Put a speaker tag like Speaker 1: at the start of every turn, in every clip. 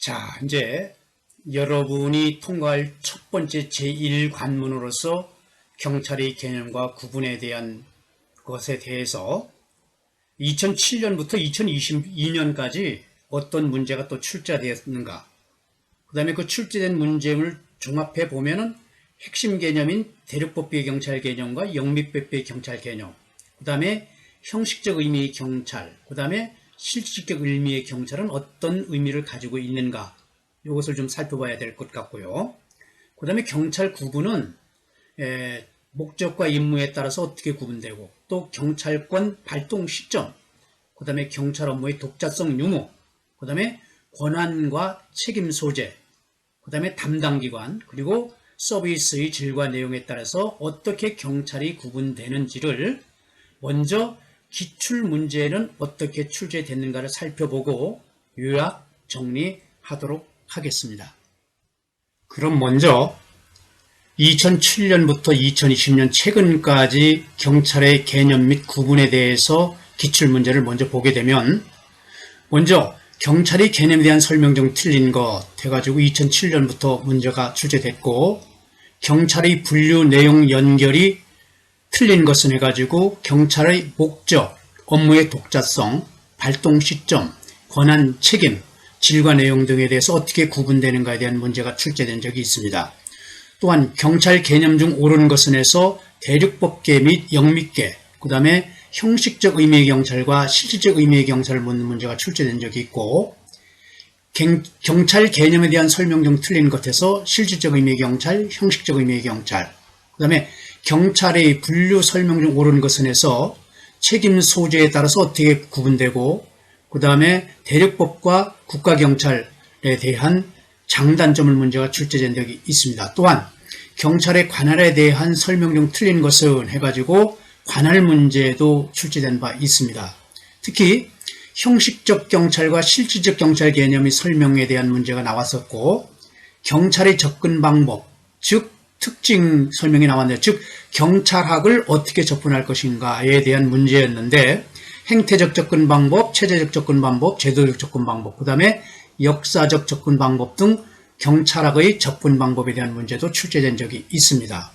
Speaker 1: 자, 이제 여러분이 통과할 첫 번째 제1관문으로서 경찰의 개념과 구분에 대한 것에 대해서 2007년부터 2022년까지 어떤 문제가 또 출제되었는가, 그 다음에 그 출제된 문제를 종합해 보면은 핵심 개념인 대륙법계의 경찰 개념과 영미법계의 경찰 개념, 그 다음에 형식적 의미의 경찰, 그 다음에 실질적 의미의 경찰은 어떤 의미를 가지고 있는가, 이것을 좀 살펴봐야 될 것 같고요. 그 다음에 경찰 구분은 목적과 임무에 따라서 어떻게 구분되고, 또 경찰권 발동 시점, 그 다음에 경찰 업무의 독자성 유무, 그 다음에 권한과 책임 소재, 그 다음에 담당 기관, 그리고 서비스의 질과 내용에 따라서 어떻게 경찰이 구분되는지를 먼저 기출 문제는 어떻게 출제됐는가를 살펴보고 요약 정리하도록 하겠습니다. 그럼 먼저 2007년부터 2020년 최근까지 경찰의 개념 및 구분에 대해서 기출 문제를 먼저 보게 되면, 먼저 경찰의 개념에 대한 설명 중 틀린 것 해가지고 2007년부터 문제가 출제됐고, 경찰의 분류 내용 연결이 틀린 것은 해가지고 경찰의 목적, 업무의 독자성, 발동 시점, 권한, 책임, 질과 내용 등에 대해서 어떻게 구분되는가에 대한 문제가 출제된 적이 있습니다. 또한 경찰 개념 중 옳은 것은 해서 대륙법계 및 영미계, 그 다음에 형식적 의미의 경찰과 실질적 의미의 경찰을 묻는 문제가 출제된 적이 있고, 경찰 개념에 대한 설명 중 틀린 것에서 실질적 의미의 경찰, 형식적 의미의 경찰, 그 다음에 경찰의 분류 설명 중 옳은 것은 해서 책임 소재에 따라서 어떻게 구분되고, 그 다음에 대륙법과 국가경찰에 대한 장단점을 문제가 출제된 적이 있습니다. 또한 경찰의 관할에 대한 설명 중 틀린 것은 해가지고 관할 문제도 출제된 바 있습니다. 특히 형식적 경찰과 실질적 경찰 개념의 설명에 대한 문제가 나왔었고, 경찰의 접근 방법, 즉 특징 설명이 나왔는데, 즉 경찰학을 어떻게 접근할 것인가에 대한 문제였는데, 행태적 접근 방법, 체제적 접근 방법, 제도적 접근 방법, 그 다음에 역사적 접근 방법 등 경찰학의 접근 방법에 대한 문제도 출제된 적이 있습니다.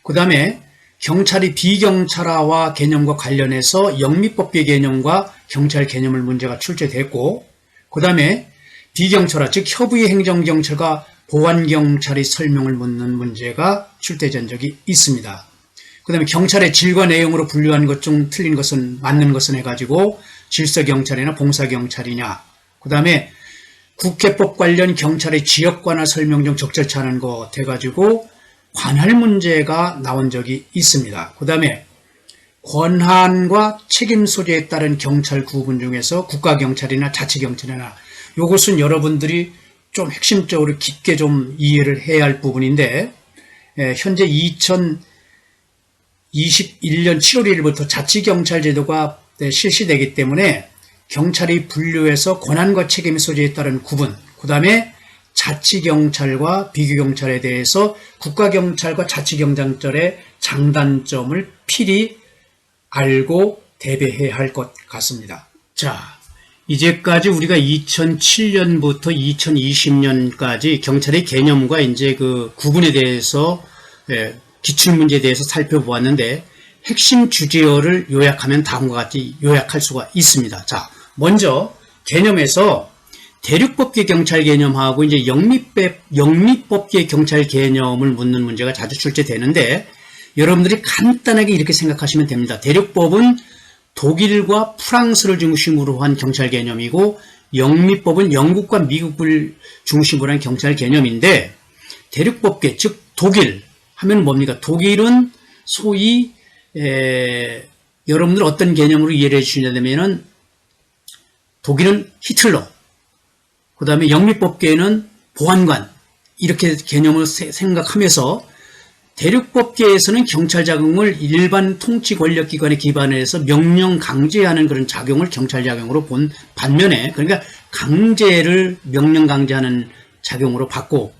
Speaker 1: 그 다음에 경찰이 비경찰화와 개념과 관련해서 영미법계 개념과 경찰 개념을 문제가 출제됐고, 그 다음에 비경찰화, 즉 협의 행정경찰과 보안경찰의 설명을 묻는 문제가 출제된 적이 있습니다. 그 다음에 경찰의 질과 내용으로 분류한 것 중 틀린 것은, 맞는 것은 해가지고 질서경찰이나 봉사경찰이냐, 그 다음에 국회법 관련 경찰의 지역관할 설명 중 적절치 않은 것 해가지고 관할 문제가 나온 적이 있습니다. 그 다음에 권한과 책임 소재에 따른 경찰 구분 중에서 국가경찰이나 자치경찰이나, 이것은 여러분들이 좀 핵심적으로 깊게 좀 이해를 해야 할 부분인데, 현재 2021년 7월 1일부터 자치경찰 제도가 실시되기 때문에 경찰이 분류해서 권한과 책임 소재에 따른 구분, 그 다음에 자치경찰과 비교경찰에 대해서 국가경찰과 자치경찰의 장단점을 필히 알고 대비해야 할 것 같습니다. 자, 이제까지 우리가 2007년부터 2020년까지 경찰의 개념과 이제 그 구분에 대해서 기출문제에 대해서 살펴보았는데, 핵심 주제어를 요약하면 다음과 같이 요약할 수가 있습니다. 자, 먼저 개념에서 대륙법계 경찰 개념하고 이제 영미법계 경찰 개념을 묻는 문제가 자주 출제되는데, 여러분들이 간단하게 이렇게 생각하시면 됩니다. 대륙법은 독일과 프랑스를 중심으로 한 경찰 개념이고, 영미법은 영국과 미국을 중심으로 한 경찰 개념인데, 대륙법계, 즉 독일 하면 뭡니까? 독일은 소위 여러분들 어떤 개념으로 이해를 해주시냐면은, 독일은 히틀러, 그 다음에 영미법계는 보안관, 이렇게 개념을 생각하면서 대륙법계에서는 경찰 자금을 일반 통치 권력기관에 기반해서 명령 강제하는 그런 작용을 경찰 작용으로 본 반면에, 그러니까 강제를 명령 강제하는 작용으로 봤고,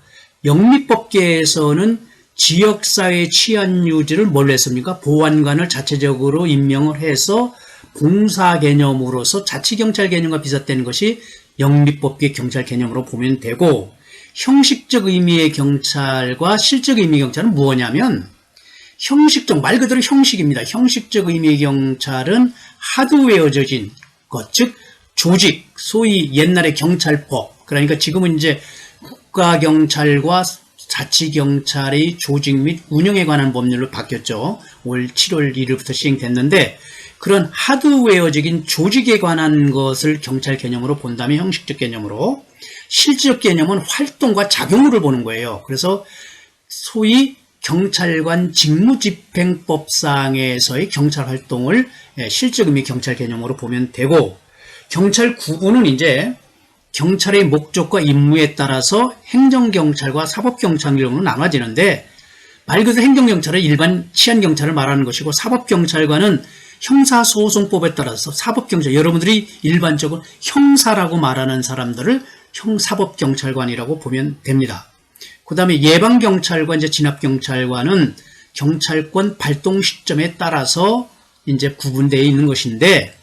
Speaker 1: 영미법계에서는 지역사회 치안 유지를 뭘로 했습니까? 보안관을 자체적으로 임명을 해서 봉사 개념으로서 자치경찰 개념과 비슷한 것이 영미법계 경찰 개념으로 보면 되고, 형식적 의미의 경찰과 실적 의미의 경찰은 무엇이냐면, 형식적, 말 그대로 형식입니다. 형식적 의미의 경찰은 하드웨어적인 것, 즉 조직, 소위 옛날의 경찰법, 그러니까 지금은 이제 국가경찰과 자치경찰의 조직 및 운영에 관한 법률로 바뀌었죠. 올 7월 1일부터 시행됐는데, 그런 하드웨어적인 조직에 관한 것을 경찰 개념으로 본다면 형식적 개념으로, 실질적 개념은 활동과 작용을 보는 거예요. 그래서 소위 경찰관 직무집행법상에서의 경찰 활동을 실적 의미 경찰 개념으로 보면 되고, 경찰 구분은 이제 경찰의 목적과 임무에 따라서 행정경찰과 사법경찰로 나눠지는데, 말 그대로 행정경찰은 일반 치안경찰을 말하는 것이고, 사법경찰관은 형사소송법에 따라서 사법경찰, 여러분들이 일반적으로 형사라고 말하는 사람들을 사법경찰관이라고 보면 됩니다. 그 다음에 예방경찰관, 이제 진압경찰관은 경찰권 발동 시점에 따라서 이제 구분되어 있는 것인데,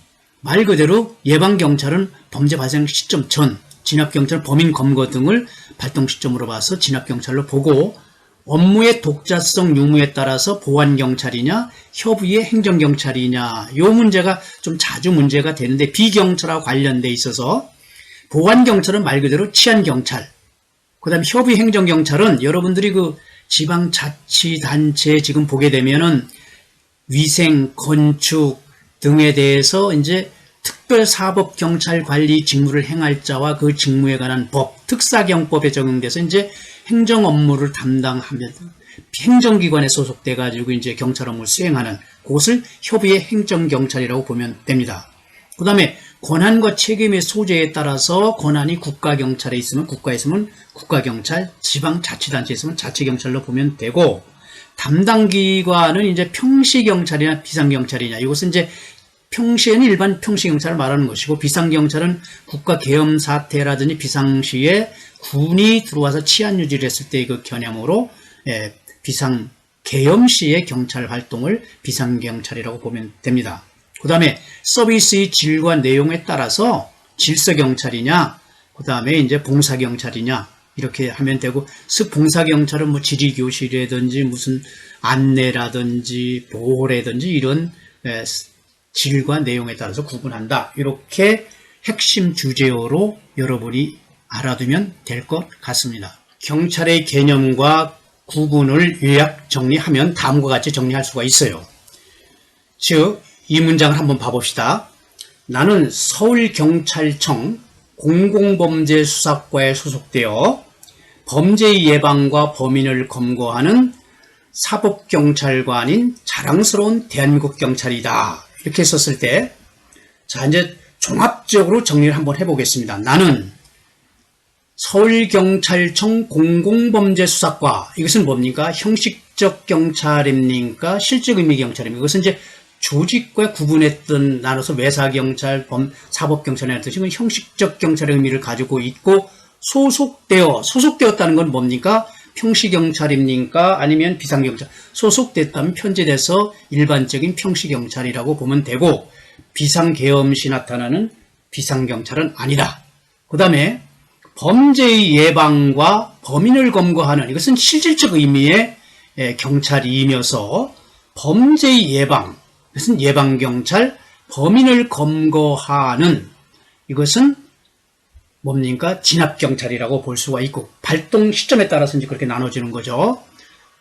Speaker 1: 말 그대로 예방경찰은 범죄 발생 시점 전, 진압경찰은 범인 검거 등을 발동 시점으로 봐서 진압경찰로 보고, 업무의 독자성 유무에 따라서 보안경찰이냐 협의의 행정경찰이냐, 이 문제가 좀 자주 문제가 되는데, 비경찰하고 관련돼 있어서 보안경찰은 말 그대로 치안경찰, 그 다음에 협의행정경찰은 여러분들이 그 지방자치단체 지금 보게 되면은 위생, 건축 등에 대해서 이제 특별사법경찰 관리 직무를 행할 자와 그 직무에 관한 법, 특사경법에 적용돼서 이제 행정 업무를 담당하면 행정기관에 소속돼 가지고 이제 경찰 업무를 수행하는 그것을 협의의 행정경찰이라고 보면 됩니다. 그 다음에 권한과 책임의 소재에 따라서 권한이 국가경찰에 있으면 국가에 있으면 국가경찰, 지방자치단체에 있으면 자치경찰로 보면 되고, 담당기관은 이제 평시경찰이나 비상경찰이냐, 이것은 이제 평시에는 일반 평시경찰을 말하는 것이고, 비상경찰은 국가계엄사태라든지 비상시에 군이 들어와서 치안 유지를 했을 때 그 개념으로 비상계엄시의 경찰 활동을 비상경찰이라고 보면 됩니다. 그 다음에 서비스의 질과 내용에 따라서 질서경찰이냐, 그 다음에 이제 봉사경찰이냐, 이렇게 하면 되고, 봉사경찰은 뭐 지리교실이라든지 무슨 안내라든지 보호라든지 이런 질과 내용에 따라서 구분한다. 이렇게 핵심 주제어로 여러분이 알아두면 될 것 같습니다. 경찰의 개념과 구분을 요약 정리하면 다음과 같이 정리할 수가 있어요. 즉, 이 문장을 한번 봐봅시다. 나는 서울경찰청 공공범죄수사과에 소속되어 범죄 예방과 범인을 검거하는 사법경찰관인 자랑스러운 대한민국 경찰이다. 이렇게 썼을 때, 자, 이제 종합적으로 정리를 한번 해보겠습니다. 나는 서울경찰청 공공범죄수사과, 이것은 뭡니까? 형식적 경찰입니까? 실적 의미 경찰입니까? 이것은 이제 조직과 구분했던, 나눠서 외사경찰, 사법경찰이라는 뜻은 형식적 경찰의 의미를 가지고 있고, 소속되었다는 건 뭡니까? 평시경찰입니까? 아니면 비상경찰. 소속됐다면 편제돼서 일반적인 평시경찰이라고 보면 되고, 비상계엄시 나타나는 비상경찰은 아니다. 그 다음에 범죄의 예방과 범인을 검거하는, 이것은 실질적 의미의 경찰이면서, 범죄의 예방, 이것은 예방경찰, 범인을 검거하는, 이것은 뭡니까? 진압경찰이라고 볼 수가 있고, 발동 시점에 따라서 이제 그렇게 나눠지는 거죠.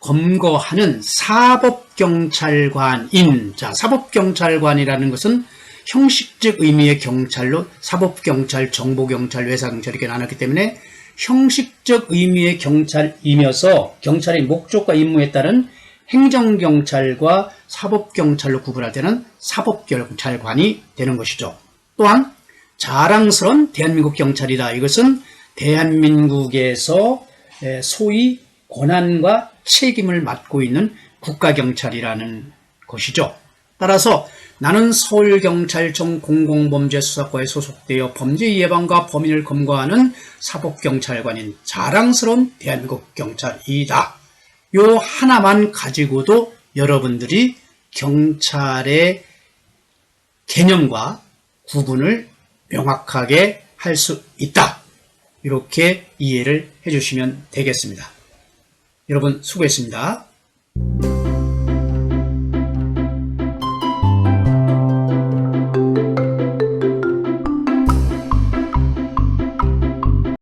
Speaker 1: 검거하는 사법경찰관인, 자, 사법경찰관이라는 것은 형식적 의미의 경찰로 사법경찰, 정보경찰, 외사경찰 이렇게 나눴기 때문에 형식적 의미의 경찰이면서 경찰의 목적과 임무에 따른 행정경찰과 사법경찰로 구분할 때는 사법경찰관이 되는 것이죠. 또한 자랑스러운 대한민국 경찰이다. 이것은 대한민국에서 소위 권한과 책임을 맡고 있는 국가경찰이라는 것이죠. 따라서 나는 서울경찰청 공공범죄수사과에 소속되어 범죄 예방과 범인을 검거하는 사법경찰관인 자랑스러운 대한민국 경찰이다. 요 하나만 가지고도 여러분들이 경찰의 개념과 구분을 명확하게 할 수 있다. 이렇게 이해를 해주시면 되겠습니다. 여러분 수고했습니다.